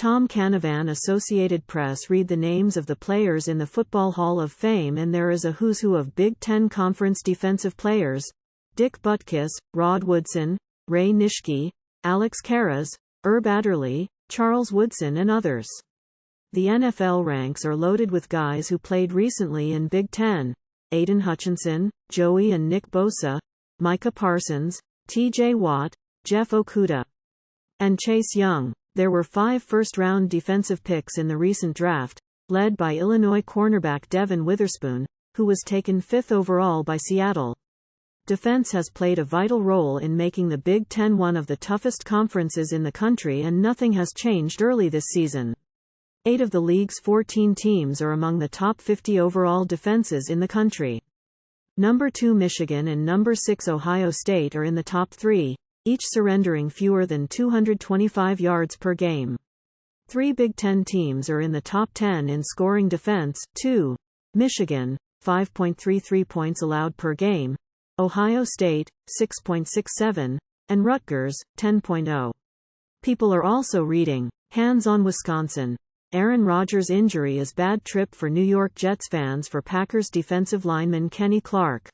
Tom CANAVAN. Associated Press. Read the names of the players in the Football Hall of Fame, and there is a who's who of Big Ten Conference defensive players: Dick Butkus, Rod Woodson, Ray Nitschke, Alex Karras, Adderley, Charles Woodson, and others. The NFL ranks are loaded with guys who played recently in Big Ten: Aidan Hutchinson, Joey and Nick Bosa, Micah Parsons, T.J. Watt, Jeff Okudah and Chase Young. There were 5 first-round defensive picks in the recent draft, led by Illinois cornerback Devon Witherspoon, who was taken 5th overall by Seattle. Defense has played a vital role in making the Big Ten one of the toughest conferences in the country, and nothing has changed early this season. 8 of the league's 14 teams are among the top 50 overall defenses in the country. Number 2 Michigan and number 6 Ohio State are in the top 3, each surrendering fewer than 225 yards per game. 3 Big Ten teams are in the top 10 in scoring defense, too: Michigan, 5.33 points allowed per game; Ohio State, 6.67, and Rutgers, 10.0. People are also reading, hands on Wisconsin. Aaron Rodgers' injury is bad trip for New York Jets fans for Packers defensive lineman Kenny Clark.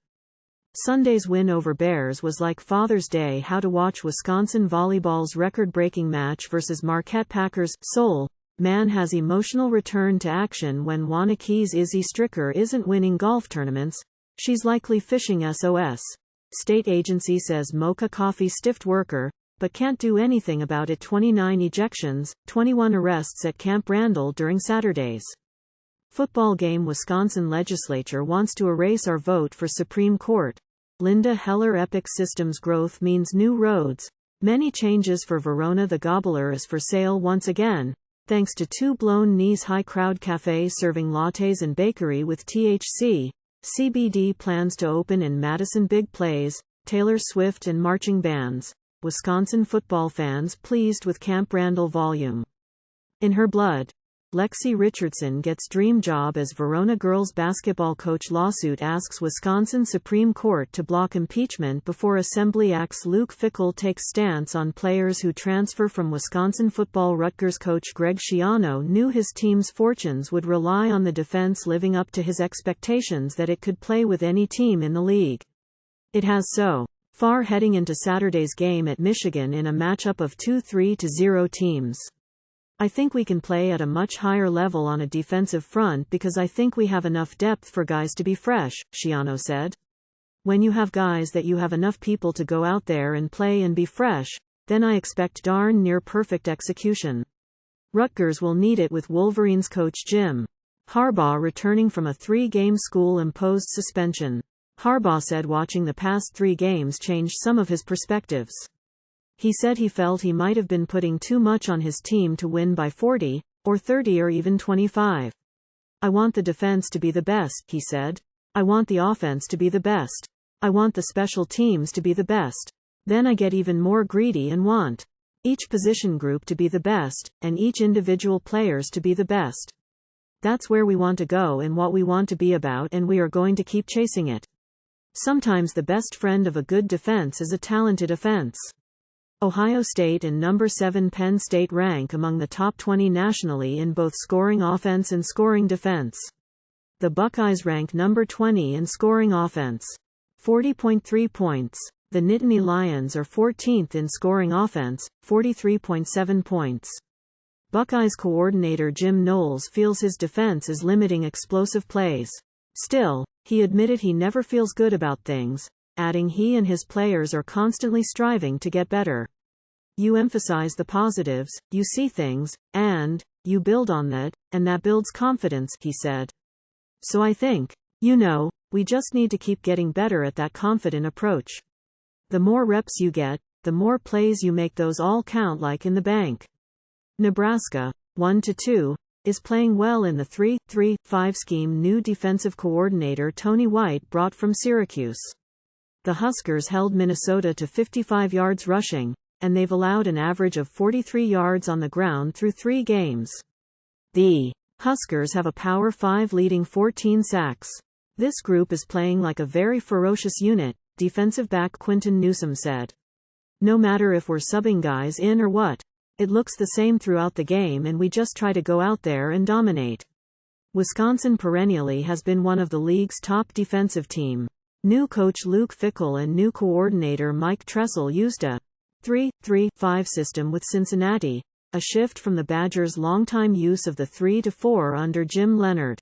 Sunday's win over Bears was like Father's Day. How to watch Wisconsin volleyball's record-breaking match versus Marquette. Packers soul man has emotional return to action when Wanakee's Izzy Stricker isn't winning golf tournaments. She's likely fishing SOS. State agency says Mocha coffee stiffed worker, but can't do anything about it. 29 ejections, 21 arrests at Camp Randall during Saturday's football game. Wisconsin legislature wants to erase our vote for Supreme Court. Linda Heller. Epic Systems growth means new roads. Many changes for Verona. The Gobbler is for sale once again, thanks to 2 blown knees high crowd cafe serving lattes and bakery with THC. CBD plans to open in Madison. Big plays, Taylor Swift and marching bands. Wisconsin football fans pleased with Camp Randall volume in her blood. Lexi Richardson gets dream job as Verona girls basketball coach. Lawsuit asks Wisconsin Supreme Court to block impeachment before Assembly acts. Luke Fickell takes stance on players who transfer from Wisconsin football. Rutgers coach Greg Schiano knew his team's fortunes would rely on the defense living up to his expectations that it could play with any team in the league. It has so far heading into Saturday's game at Michigan in a matchup of 2 3-0 teams. I think we can play at a much higher level on a defensive front because I think we have enough depth for guys to be fresh, Schiano said. When you have guys that you have enough people to go out there and play and be fresh, then I expect darn near perfect execution. Rutgers will need it with Wolverines coach Jim Harbaugh returning from a 3-game school-imposed suspension. Harbaugh said watching the past 3 games changed some of his perspectives. He said he felt he might have been putting too much on his team to win by 40, or 30 or even 25. I want the defense to be the best, he said. I want the offense to be the best. I want the special teams to be the best. Then I get even more greedy and want each position group to be the best, and each individual players to be the best. That's where we want to go and what we want to be about, and we are going to keep chasing it. Sometimes the best friend of a good defense is a talented offense. Ohio State and number 7 Penn State rank among the top 20 nationally in both scoring offense and scoring defense. The Buckeyes rank number 20 in scoring offense, 40.3 points. The Nittany Lions are 14th in scoring offense, 43.7 points. Buckeyes coordinator Jim Knowles feels his defense is limiting explosive plays. Still, he admitted he never feels good about things, adding he and his players are constantly striving to get better. You emphasize the positives, you see things, and you build on that, and that builds confidence, he said. So I think, we just need to keep getting better at that confident approach. The more reps you get, the more plays you make. Those all count like in the bank. Nebraska, 1-2, is playing well in the 3-3-5 scheme new defensive coordinator Tony White brought from Syracuse. The Huskers held Minnesota to 55 yards rushing, and they've allowed an average of 43 yards on the ground through 3 games. The Huskers have a Power 5 leading 14 sacks. This group is playing like a very ferocious unit, defensive back Quinton Newsome said. No matter if we're subbing guys in or what, It looks the same throughout the game and we just try to go out there and dominate. Wisconsin perennially has been one of the league's top defensive team. New coach Luke Fickell and new coordinator Mike Tressel used a 3-3-5 system with Cincinnati, a shift from the Badgers' longtime use of the 3-4 under Jim Leonhard.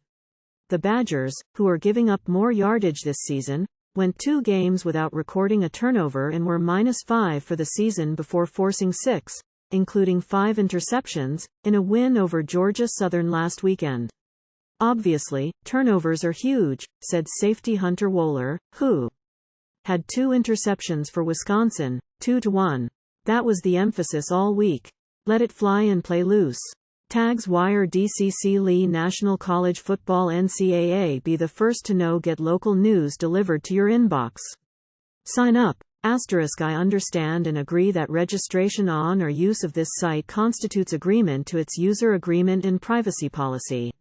The Badgers, who are giving up more yardage this season, went 2 games without recording a turnover and were -5 for the season before forcing 6, including 5 interceptions, in a win over Georgia Southern last weekend. Obviously, turnovers are huge, said safety Hunter Wohler, who had 2 interceptions for Wisconsin, 2-1. That was the emphasis all week. Let it fly and play loose. Tags Wire DCC Lee National College Football NCAA. Be the first to know. Get local news delivered to your inbox. Sign up. I understand and agree that registration on or use of this site constitutes agreement to its user agreement and privacy policy.